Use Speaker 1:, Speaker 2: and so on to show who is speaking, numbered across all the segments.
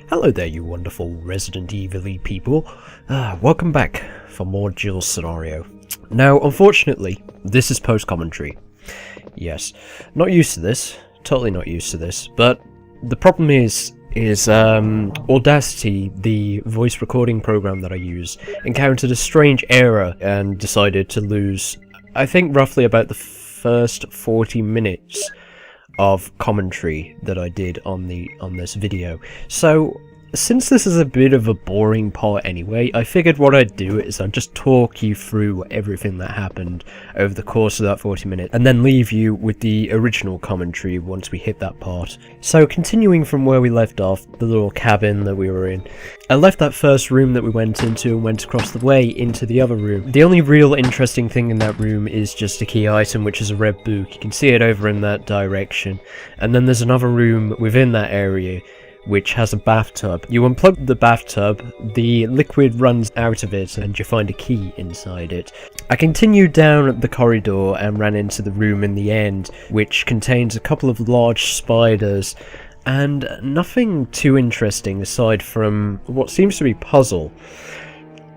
Speaker 1: Hello there, you wonderful Resident Evil-y people. Welcome back for more Jill's scenario. Now, unfortunately, this is post-commentary. Yes, not used to this, totally not used to this, but the problem is Audacity, the voice recording program that I use, encountered a strange error and decided to lose, I think, roughly about the first 40 minutes of commentary that I did on this video. So since this is a bit of a boring part anyway, I figured what I'd do is I'd just talk you through everything that happened over the course of that 40 minutes and then leave you with the original commentary once we hit that part. So continuing from where we left off, the little cabin that we were in, I left that first room that we went into and went across the way into the other room. The only real interesting thing in that room is just a key item, which is a red book. You can see it over in that direction. And then there's another room within that area which has a bathtub. You unplug the bathtub, the liquid runs out of it, and you find a key inside it. I continued down the corridor and ran into the room in the end, which contains a couple of large spiders, and nothing too interesting aside from what seems to be puzzle.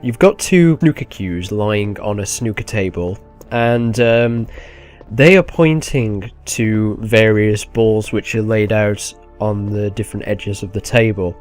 Speaker 1: You've got two snooker cues lying on a snooker table, and they are pointing to various balls which are laid out on the different edges of the table.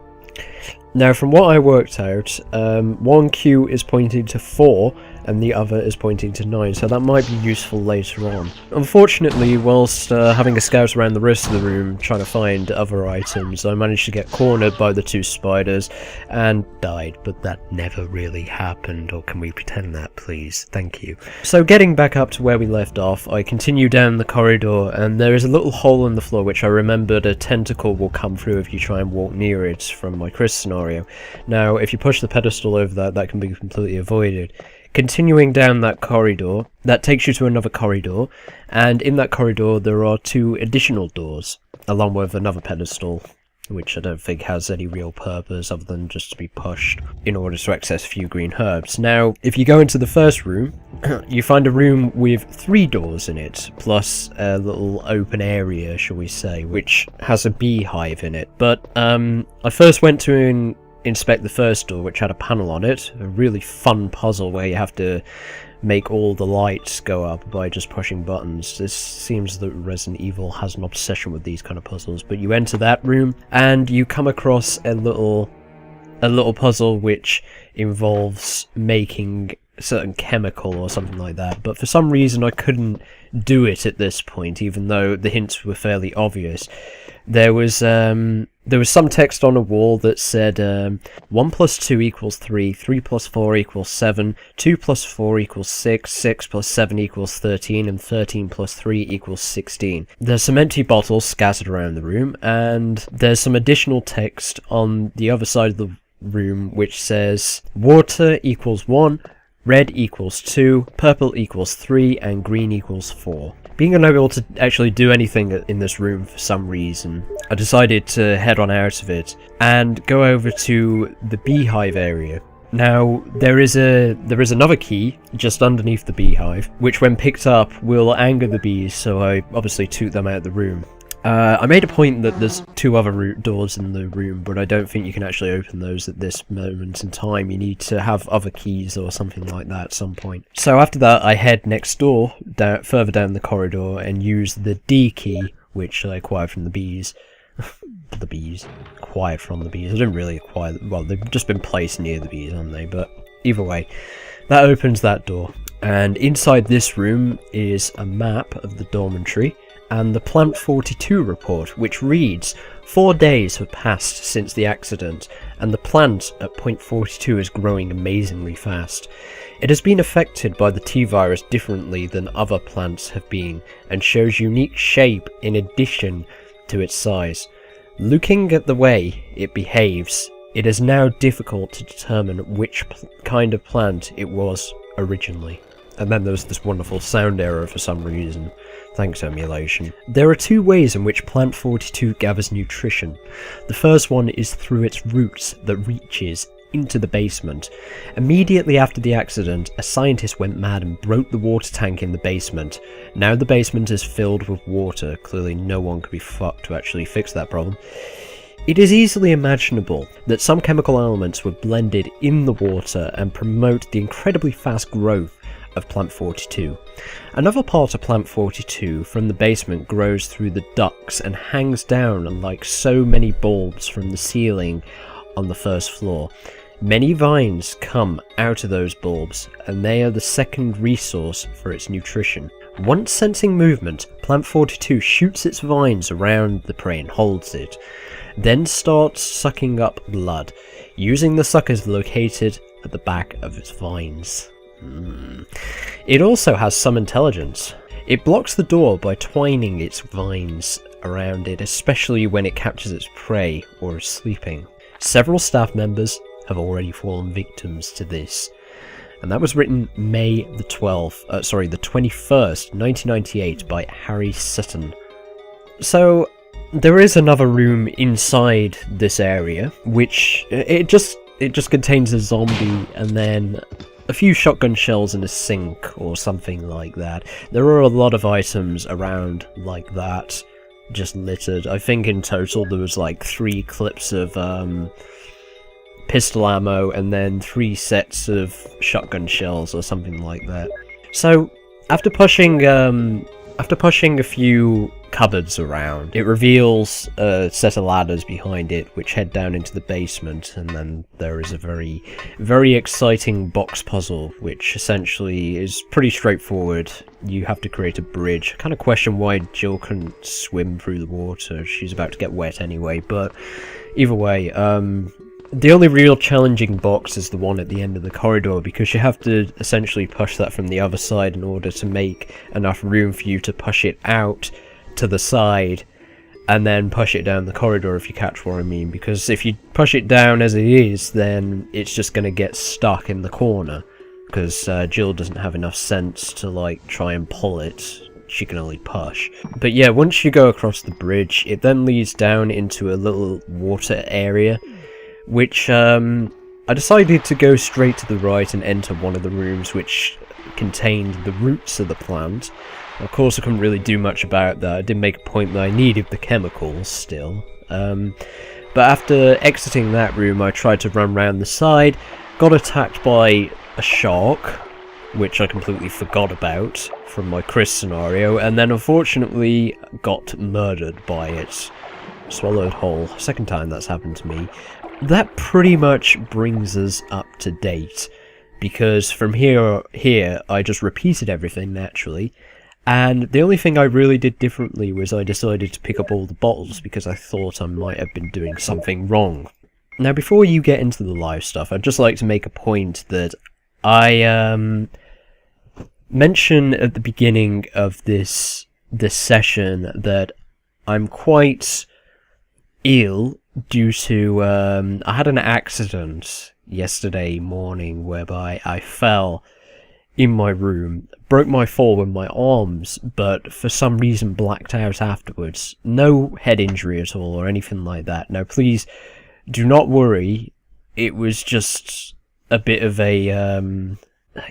Speaker 1: Now, from what I worked out, one cue is pointing to 4 and the other is pointing to 9, so that might be useful later on. Unfortunately, whilst having a scout around the rest of the room trying to find other items, I managed to get cornered by the two spiders and died, but that never really happened. Or can we pretend that, please? Thank you. So getting back up to where we left off, I continue down the corridor, and there is a little hole in the floor which I remembered a tentacle will come through if you try and walk near it from my Chris scenario. Now, if you push the pedestal over that can be completely avoided. Continuing down that corridor, that takes you to another corridor, and in that corridor there are 2 additional doors, along with another pedestal, which I don't think has any real purpose other than just to be pushed in order to access a few green herbs. Now, if you go into the first room, you find a room with 3 doors in it, plus a little open area, shall we say, which has a beehive in it. But I first went to inspect the first door, which had a panel on it, a really fun puzzle where you have to make all the lights go up by just pushing buttons. This seems that Resident Evil has an obsession with these kind of puzzles. But you enter that room and you come across a little puzzle which involves making a certain chemical or something like that, but for some reason I couldn't do it at this point, even though the hints were fairly obvious. There was some text on a wall that said 1 plus 2 equals 3, 3 plus 4 equals 7, 2 plus 4 equals 6, 6 plus 7 equals 13, and 13 plus 3 equals 16. There's some empty bottles scattered around the room, and there's some additional text on the other side of the room which says water equals 1, red equals 2, purple equals 3, and green equals 4. Being unable to actually do anything in this room for some reason, I decided to head on out of it and go over to the beehive area. Now, there is another key just underneath the beehive, which when picked up will anger the bees, so I obviously toot them out of the room. I made a point that there's 2 other doors in the room, but I don't think you can actually open those at this moment in time. You need to have other keys or something like that at some point. So after that, I head next door, further down the corridor, and use the D key, which I acquired from the bees. Acquired from the bees. I didn't really acquire them. Well, they've just been placed near the bees, haven't they? But either way, that opens that door. And inside this room is a map of the dormitory, and the Plant 42 report, which reads, 4 days have passed since the accident, and the plant at point 42 is growing amazingly fast. It has been affected by the T-virus differently than other plants have been, and shows unique shape in addition to its size. Looking at the way it behaves, it is now difficult to determine which kind of plant it was originally. And then there's this wonderful sound error for some reason. Thanks, emulation. There are 2 ways in which Plant 42 gathers nutrition. The first one is through its roots that reaches into the basement. Immediately after the accident, a scientist went mad and broke the water tank in the basement. Now the basement is filled with water. Clearly no one could be fucked to actually fix that problem. It is easily imaginable that some chemical elements were blended in the water and promote the incredibly fast growth of Plant 42. Another part of Plant 42 from the basement grows through the ducts and hangs down like so many bulbs from the ceiling on the first floor. Many vines come out of those bulbs, and they are the second resource for its nutrition. Once sensing movement, Plant 42 shoots its vines around the prey and holds it, then starts sucking up blood, using the suckers located at the back of its vines. It also has some intelligence. It blocks the door by twining its vines around it, especially when it captures its prey or is sleeping. Several staff members have already fallen victims to this, and that was written May the 21st, 1998 by Harry Sutton. So there is another room inside this area, which it just contains a zombie and then a few shotgun shells in a sink or something like that. There are a lot of items around like that, just littered. I think in total there was like 3 clips of pistol ammo and then 3 sets of shotgun shells or something like that. So after pushing a few cupboards around, it reveals a set of ladders behind it which head down into the basement, and then there is a very, very exciting box puzzle which essentially is pretty straightforward. You have to create a bridge. I kind of question why Jill couldn't swim through the water. She's about to get wet anyway, but either way, the only real challenging box is the one at the end of the corridor, because you have to essentially push that from the other side in order to make enough room for you to push it out to the side and then push it down the corridor, if you catch what I mean. Because if you push it down as it is, then it's just going to get stuck in the corner, because Jill doesn't have enough sense to like try and pull it. She can only push. But yeah, once you go across the bridge, it then leads down into a little water area, which I decided to go straight to the right and enter one of the rooms which contained the roots of the plant. Of course, I couldn't really do much about that. I did make a point that I needed the chemicals still. But after exiting that room, I tried to run round the side, got attacked by a shark, which I completely forgot about from my Chris scenario, and then unfortunately got murdered by it. Swallowed whole. Second time that's happened to me. That pretty much brings us up to date, because from here I just repeated everything naturally, and the only thing I really did differently was I decided to pick up all the bottles because I thought I might have been doing something wrong. Now, before you get into the live stuff, I'd just like to make a point that I mentioned at the beginning of this session that I'm quite ill due to I had an accident yesterday morning whereby I fell in my room, broke my fall with my arms, but for some reason blacked out afterwards. No head injury at all or anything like that. Now please do not worry, it was just a bit of a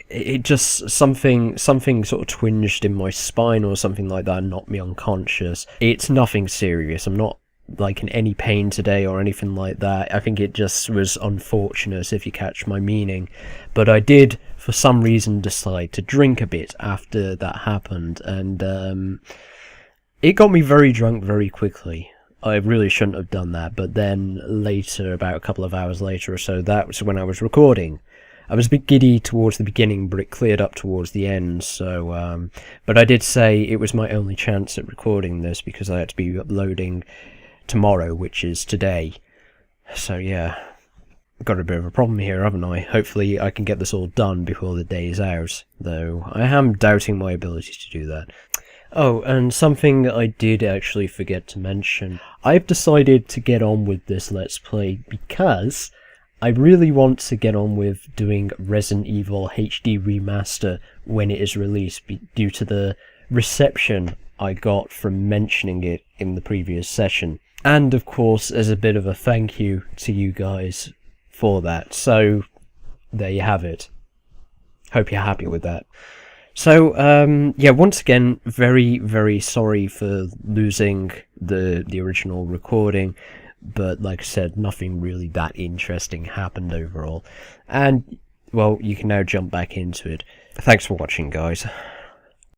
Speaker 1: it just something sort of twinged in my spine or something like that and knocked me unconscious. It's nothing serious. I'm not like in any pain today or anything like that. I think it just was unfortunate, if you catch my meaning. But I did for some reason decide to drink a bit after that happened, and it got me very drunk very quickly. I really shouldn't have done that, but then later, about a couple of hours later or so, that was when I was recording. I was a bit giddy towards the beginning, but it cleared up towards the end, so but I did say it was my only chance at recording this because I had to be uploading tomorrow, which is today. So yeah, got a bit of a problem here, haven't I? Hopefully I can get this all done before the day is out, though I am doubting my ability to do that. Oh, and something I did actually forget to mention. I've decided to get on with this Let's Play because I really want to get on with doing Resident Evil HD Remaster when it is released, due to the reception I got from mentioning it in the previous session. And of course, as a bit of a thank you to you guys for that. So, there you have it. Hope you're happy with that. So, yeah, once again, very, very sorry for losing the original recording. but like I said, nothing really that interesting happened overall. And, well, you can now jump back into it. Thanks for watching, guys.